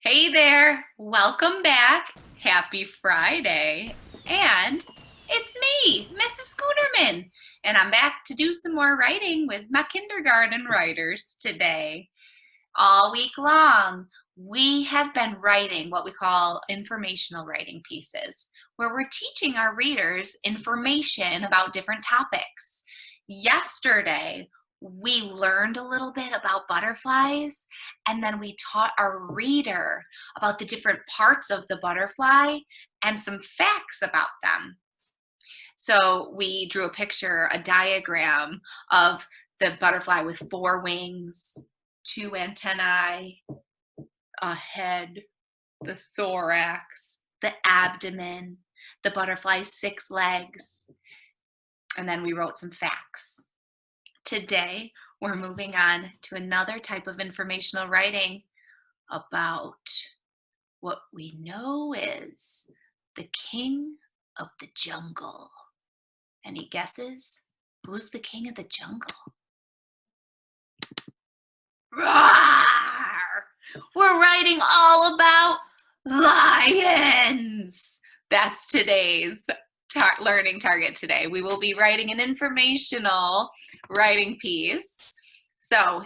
Hey there, welcome back. Happy Friday. And it's me, Mrs. Schoonerman. And I'm back to do some more writing with my kindergarten writers today. All week long, we have been writing what we call informational writing pieces, where we're teaching our readers information about different topics. Yesterday, we learned a little bit about butterflies, and then we taught our reader about the different parts of the butterfly and some facts about them. So we drew a picture, a diagram of the butterfly with 4 wings, 2 antennae, a head, the thorax, the abdomen, the butterfly's 6 legs, and then we wrote some facts. Today, we're moving on to another type of informational writing about what we know is the king of the jungle. Any guesses? Who's the king of the jungle? Roar! We're writing all about lions. That's today's learning target today. We will be writing an informational writing piece. So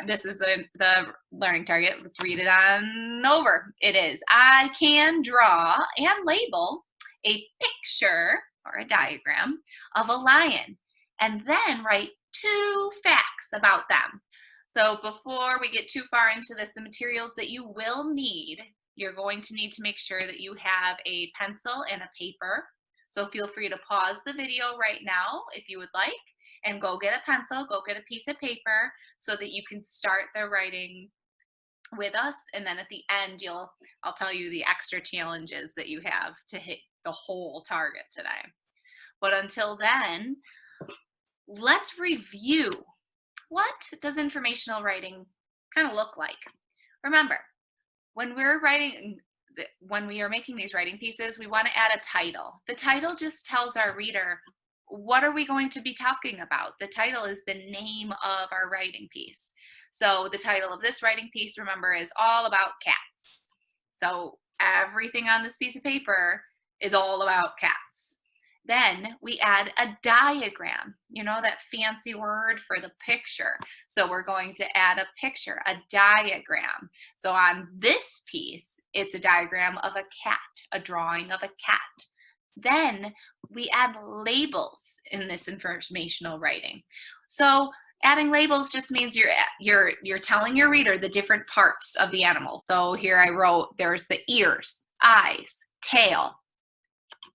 this is the learning target. Let's read it on over. It is, I can draw and label a picture or a diagram of a lion and then write 2 facts about them. So before we get too far into this, the materials that you will need, you're going to need to make sure that you have a pencil and a paper. So feel free to pause the video right now if you would like, and go get a pencil, go get a piece of paper so that you can start the writing with us. And then at the end, I'll tell you the extra challenges that you have to hit the whole target today. But until then, let's review. What does informational writing kind of look like? Remember, when we are making these writing pieces, we want to add a title. The title just tells our reader, what are we going to be talking about? The title is the name of our writing piece. So the title of this writing piece, remember, is all about cats. So everything on this piece of paper is all about cats. Then we add a diagram, that fancy word for the picture. So we're going to add a picture, a diagram. So on this piece, it's a diagram of a cat, a drawing of a cat. Then we add labels in this informational writing. So adding labels just means you're telling your reader the different parts of the animal. So here I wrote, there's the ears, eyes, tail,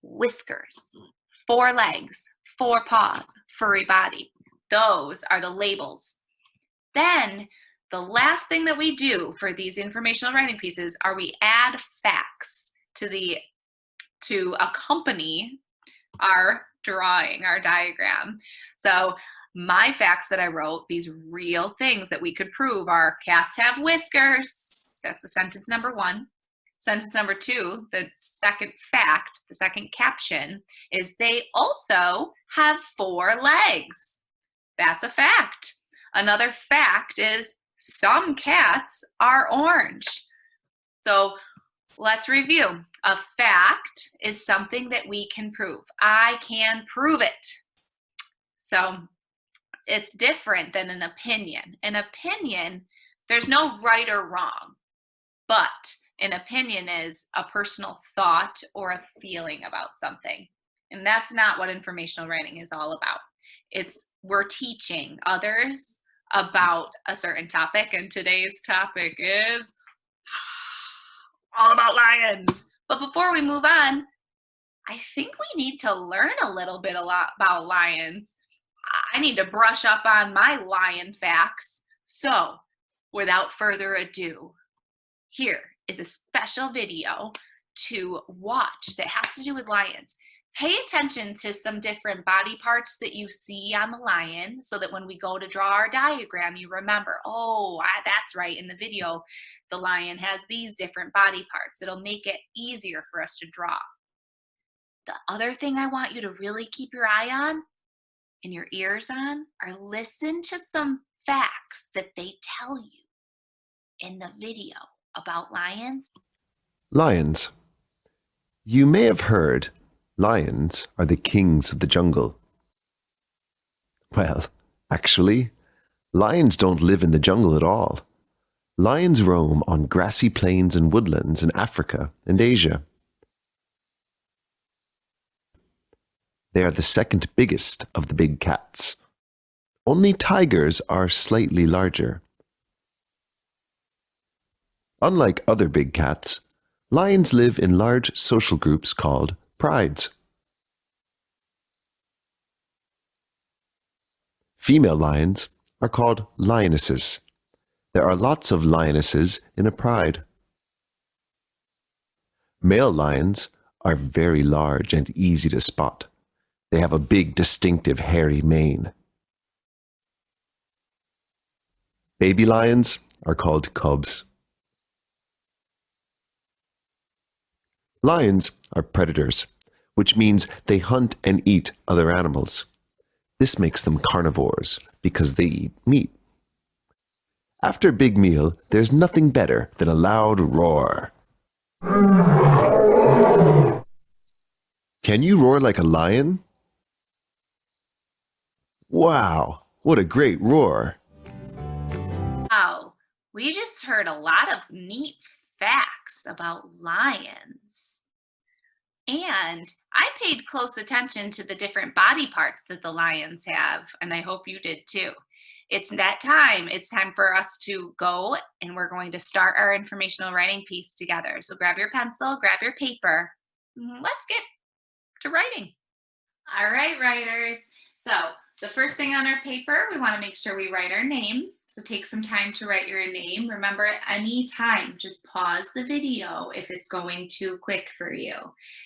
whiskers, 4 legs, 4 paws, furry body. Those are the labels. Then the last thing that we do for these informational writing pieces are we add facts to accompany our drawing, our diagram. So my facts that I wrote, these real things that we could prove, are cats have whiskers. That's the sentence number 1. Sentence number 2, the second fact, the second caption, is they also have 4 legs. That's a fact. Another fact is some cats are orange. So let's review. A fact is something that we can prove. I can prove it. So it's different than an opinion. An opinion, there's no right or wrong, but an opinion is a personal thought or a feeling about something. And that's not what informational writing is all about. We're teaching others about a certain topic, and today's topic is all about lions. But before we move on, I think we need to learn a little bit about lions. I need to brush up on my lion facts. So without further ado, here is a special video to watch that has to do with lions. Pay attention to some different body parts that you see on the lion so that when we go to draw our diagram, you remember, that's right, in the video, the lion has these different body parts. It'll make it easier for us to draw. The other thing I want you to really keep your eye on and your ears on are listen to some facts that they tell you in the video about lions? Lions. You may have heard lions are the kings of the jungle. Well, actually, lions don't live in the jungle at all. Lions roam on grassy plains and woodlands in Africa and Asia. They are the second biggest of the big cats. Only tigers are slightly larger. Unlike other big cats, lions live in large social groups called prides. Female lions are called lionesses. There are lots of lionesses in a pride. Male lions are very large and easy to spot. They have a big, distinctive, hairy mane. Baby lions are called cubs. Lions are predators, which means they hunt and eat other animals. This makes them carnivores because they eat meat. After a big meal, there's nothing better than a loud roar. Can you roar like a lion? Wow, what a great roar! Wow, we just heard a lot of neat facts about lions. And I paid close attention to the different body parts that the lions have, and I hope you did too. It's that time. It's time for us to go, and we're going to start our informational writing piece together. So grab your pencil, grab your paper. Let's get to writing. All right, writers. So the first thing on our paper, we want to make sure we write our name. So take some time to write your name. Remember, at any time, just pause the video if it's going too quick for you.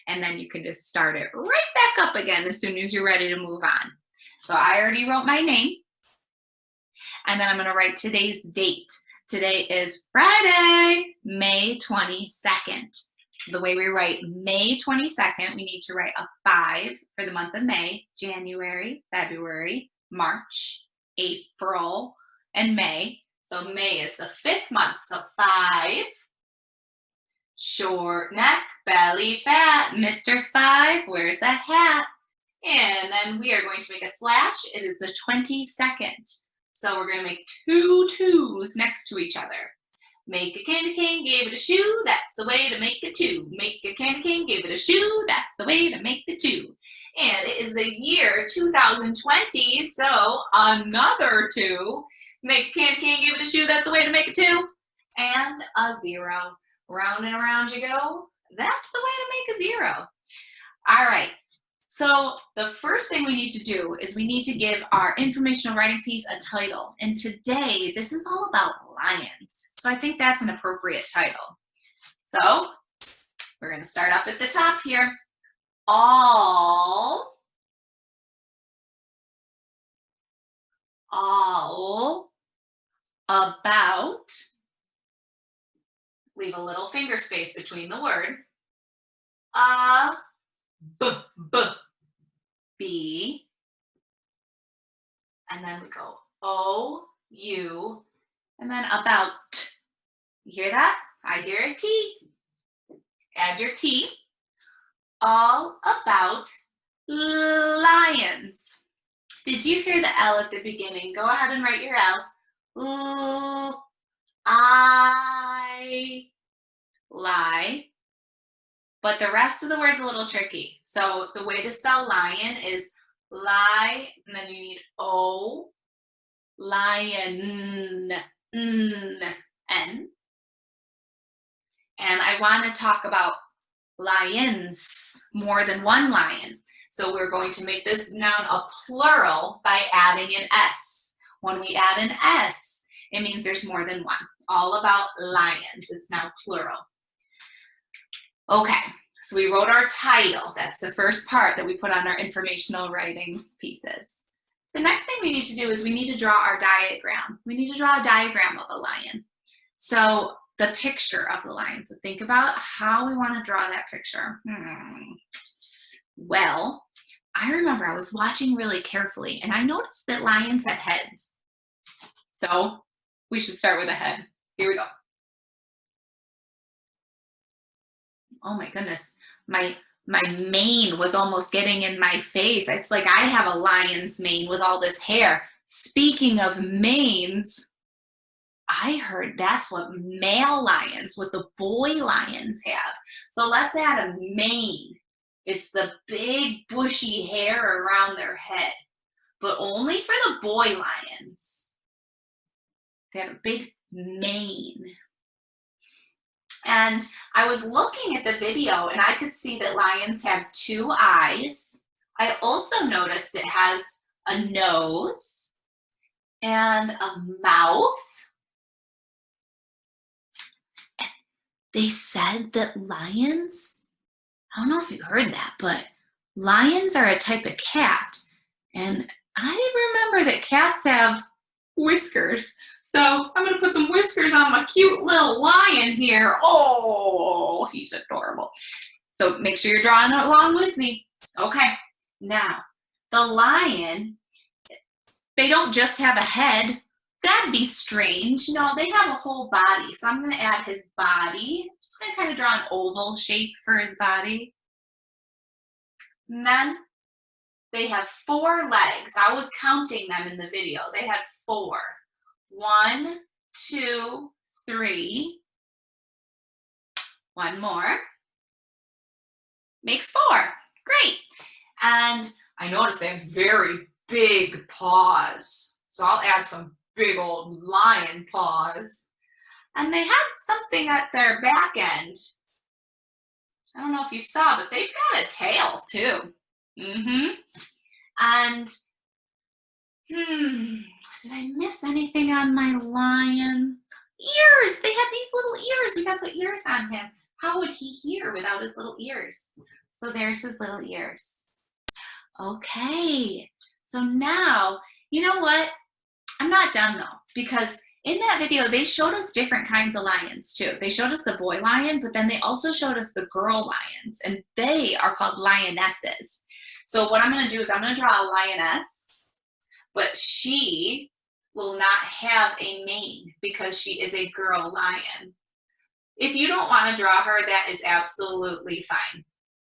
And then you can just start it right back up again as soon as you're ready to move on. So I already wrote my name. And then I'm going to write today's date. Today is Friday, May 22nd. The way we write May 22nd, we need to write a 5 for the month of May, January, February, March, April, and May. So May is the 5th month. So 5, short neck, belly fat. Mr. 5 wears a hat. And then we are going to make a slash. It is the 22nd. So we're going to make 2 2s next to each other. Make a candy cane, give it a shoe, that's the way to make a 2. Make a candy cane, give it a shoe, that's the way to make the 2. And it is the year 2020, so another 2. Make a candy cane, give it a shoe, that's the way to make a 2. And a 0. Round and around you go. That's the way to make a 0. All right. So the first thing we need to do is we need to give our informational writing piece a title. And today, this is all about lions. So I think that's an appropriate title. So we're going to start up at the top here. All about, leave a little finger space between the word, B, and then we go O, U, and then about. You hear that? I hear a T. Add your T. All about lions. Did you hear the L at the beginning? Go ahead and write your L. I, lie. But the rest of the word's a little tricky. So the way to spell lion is lie, and then you need O, lion, N. And I want to talk about lions, more than one lion. So we're going to make this noun a plural by adding an S. When we add an S, it means there's more than one. All about lions. It's now plural. Okay, so we wrote our title. That's the first part that we put on our informational writing pieces. The next thing we need to do is we need to draw our diagram. We need to draw a diagram of a lion. So the picture of the lion. So think about how we want to draw that picture. Well, I remember I was watching really carefully and I noticed that lions have heads. So we should start with a head. Here we go. Oh my goodness. My mane was almost getting in my face. It's like I have a lion's mane with all this hair. Speaking of manes, I heard that's what what the boy lions have. So let's add a mane. It's the big bushy hair around their head, but only for the boy lions. They have a big mane. And I was looking at the video and I could see that lions have 2 eyes. I also noticed it has a nose and a mouth. They said that lions, I don't know if you heard that, but lions are a type of cat. And I remember that cats have whiskers. So I'm gonna put some whiskers on my cute little lion here. Oh, he's adorable. So make sure you're drawing along with me. Okay, now the lion, they don't just have a head. That'd be strange. No, they have a whole body. So I'm gonna add his body. Just gonna kind of draw an oval shape for his body. And then they have 4 legs. I was counting them in the video. They had 4. 1, 2, 3. One more. Makes 4. Great. And I noticed they have very big paws. So I'll add some big old lion paws. And they had something at their back end. I don't know if you saw, but they've got a tail too. And did I miss anything on my lion? Ears! They have these little ears. We gotta put ears on him. How would he hear without his little ears? So there's his little ears. Okay, so now, you know what? I'm not done though, because in that video, they showed us different kinds of lions too. They showed us the boy lion, but then they also showed us the girl lions, and they are called lionesses. So what I'm gonna do is I'm gonna draw a lioness, but she will not have a mane because she is a girl lion. If you don't wanna draw her, that is absolutely fine.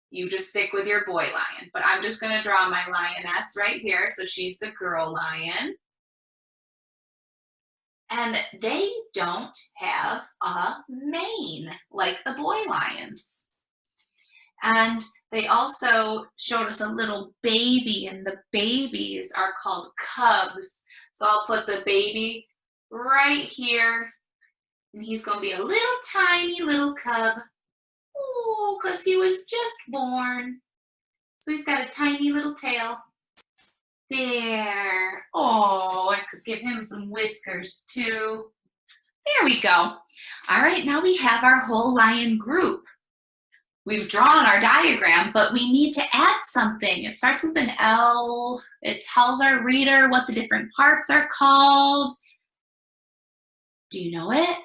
You just stick with your boy lion, but I'm just gonna draw my lioness right here. So she's the girl lion. And they don't have a mane like the boy lions. And they also showed us a little baby, and the babies are called cubs. So I'll put the baby right here, and he's gonna be a little tiny little cub. Oh, because he was just born. So he's got a tiny little tail. There. Oh, I could give him some whiskers too. There we go. All right, now we have our whole lion group. We've drawn our diagram, but we need to add something. It starts with an L. It tells our reader what the different parts are called. Do you know it?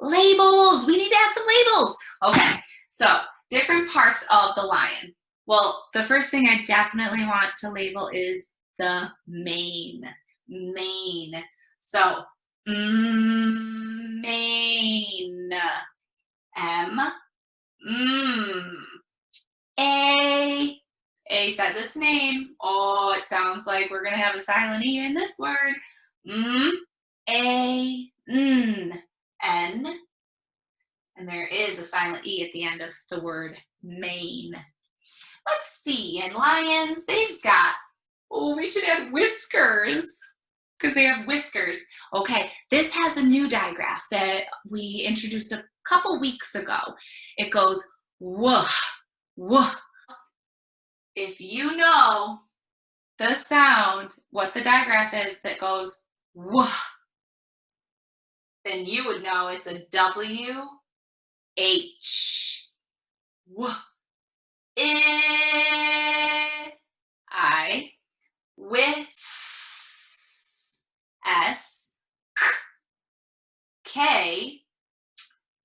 Labels. We need to add some labels. Okay, so different parts of the lion. Well, the first thing I definitely want to label is the mane. Mane. So, mane. M. A. A says its name. Oh, it sounds like we're going to have a silent E in this word. A. N. And there is a silent E at the end of the word mane. Let's see, and lions, they've got, oh, we should add whiskers because they have whiskers. Okay, this has a new digraph that we introduced a couple weeks ago. It goes, woof, woof. If you know the sound, what the digraph is that goes, woof, then you would know it's a W, H, woof. I, whis, S, K,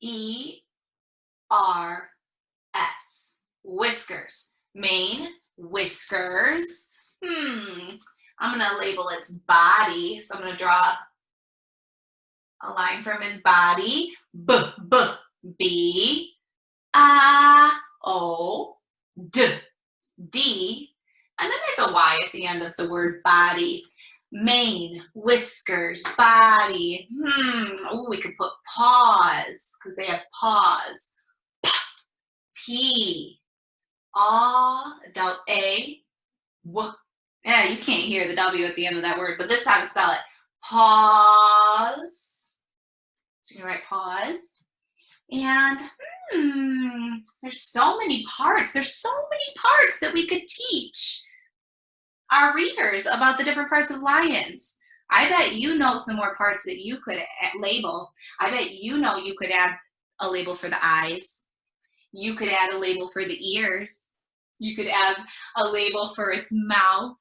E, R, S. Whiskers. Mane, whiskers. I'm gonna label its body. So I'm gonna draw a line from his body. B, B, O, D, D, and then there's a Y at the end of the word body. Mane, whiskers, body. Oh, we could put paws because they have paws. P, aw, A, W. Yeah, you can't hear the W at the end of that word, but this is how to spell it. Pause. So you can write pause. And there's so many parts. There's so many parts that we could teach our readers about the different parts of lions. I bet you know some more parts that you could label. I bet you know you could add a label for the eyes. You could add a label for the ears. You could add a label for its mouth.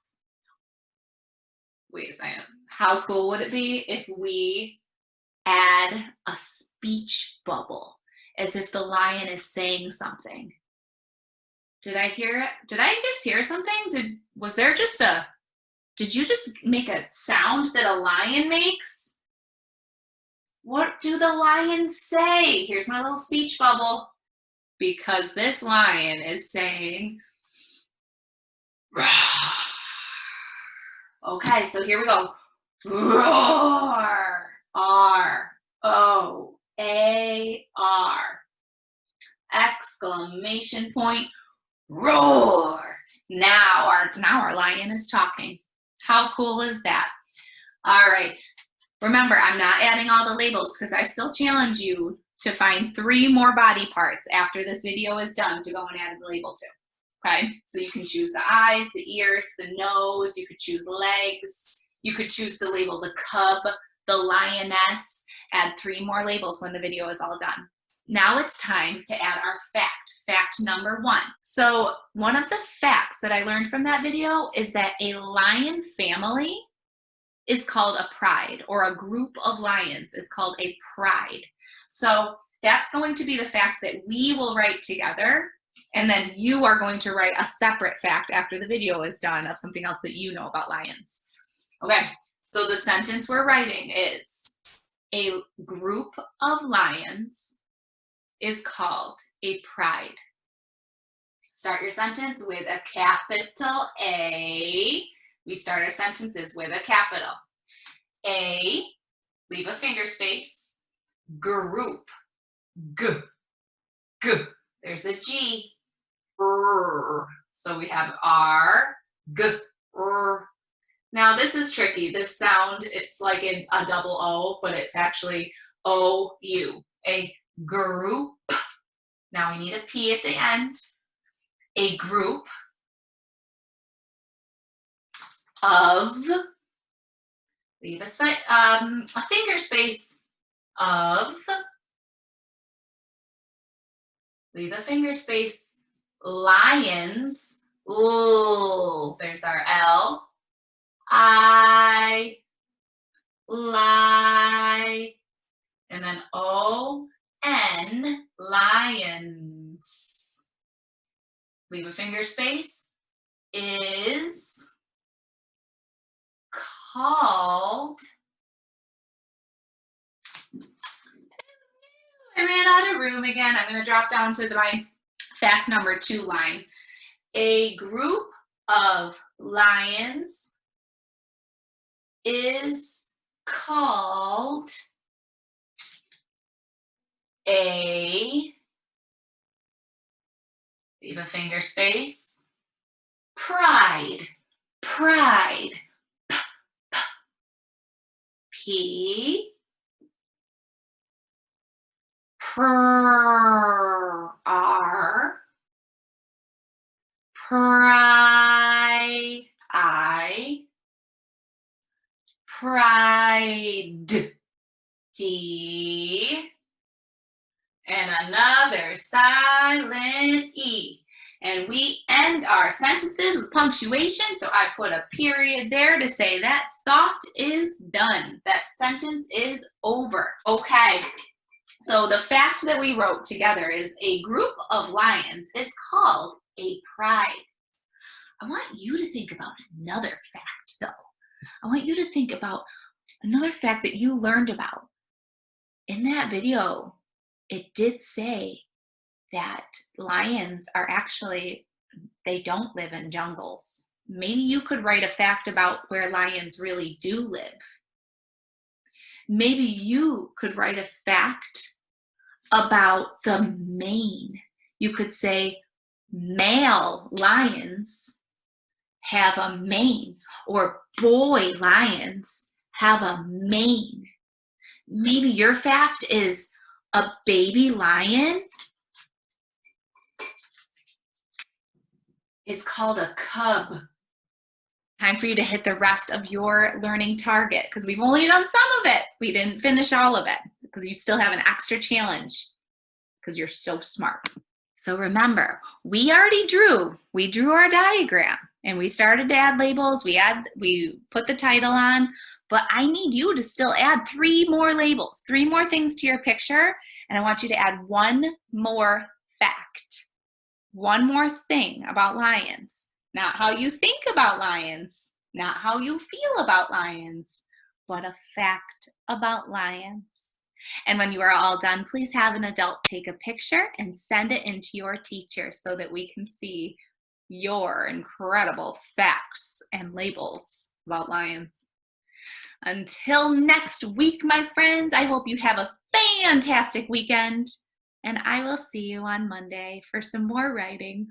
Wait a second. How cool would it be if we add a speech bubble as if the lion is saying something? Did I hear it? Did I just hear something? Did you just make a sound that a lion makes? What do the lions say? Here's my little speech bubble. Because this lion is saying, roar. Okay, so here we go. Roar. R-O-A-R. Exclamation point. Roar. Now our lion is talking. How cool is that? All right. Remember, I'm not adding all the labels because I still challenge you to find 3 more body parts after this video is done to go and add the label to. Okay, so you can choose the eyes, the ears, the nose, you could choose legs, you could choose to label the cub, the lioness, add 3 more labels when the video is all done. Now it's time to add our fact number 1. So one of the facts that I learned from that video is that a lion family is called a pride, or a group of lions is called a pride. So that's going to be the fact that we will write together, and then you are going to write a separate fact after the video is done of something else that you know about lions. Okay, so the sentence we're writing is, a group of lions is called a pride. Start your sentence with a capital A. We start our sentences with a capital A, leave a finger space, group, G, G, there's a G, R. So we have R, G, R. Now this is tricky. This sound, it's like a double O, but it's actually O-U, a group. Now we need a P at the end. A group of, leave a finger space, of, leave a finger space, lions, ooh, there's our L, I, lie, and then O-N, lions. Leave a finger space, is called, I ran out of room again. I'm going to drop down to my fact number 2 line. A group of lions is called a, leave a finger space, pride, pride, P, R, pride, I, pride, D, and another silent E. And we end our sentences with punctuation, so I put a period there to say that thought is done. That sentence is over. Okay, so the fact that we wrote together is, a group of lions is called a pride. I want you to think about another fact, though. I want you to think about another fact that you learned about. In that video, it did say that lions are actually, they don't live in jungles. Maybe you could write a fact about where lions really do live. Maybe you could write a fact about the mane. You could say male lions have a mane, or boy lions have a mane. Maybe your fact is a baby lion is called a cub. Time for you to hit the rest of your learning target, because we've only done some of it. We didn't finish all of it because you still have an extra challenge because you're so smart. So remember, we drew our diagram and we started to add labels. We put the title on, but I need you to still add 3 more labels, 3 more things to your picture. And I want you to add 1 more fact, 1 more thing about lions. Not how you think about lions, not how you feel about lions, but a fact about lions. And when you are all done, please have an adult take a picture and send it in to your teacher so that we can see your incredible facts and labels about lions. Until next week, my friends, I hope you have a fantastic weekend, and I will see you on Monday for some more writing.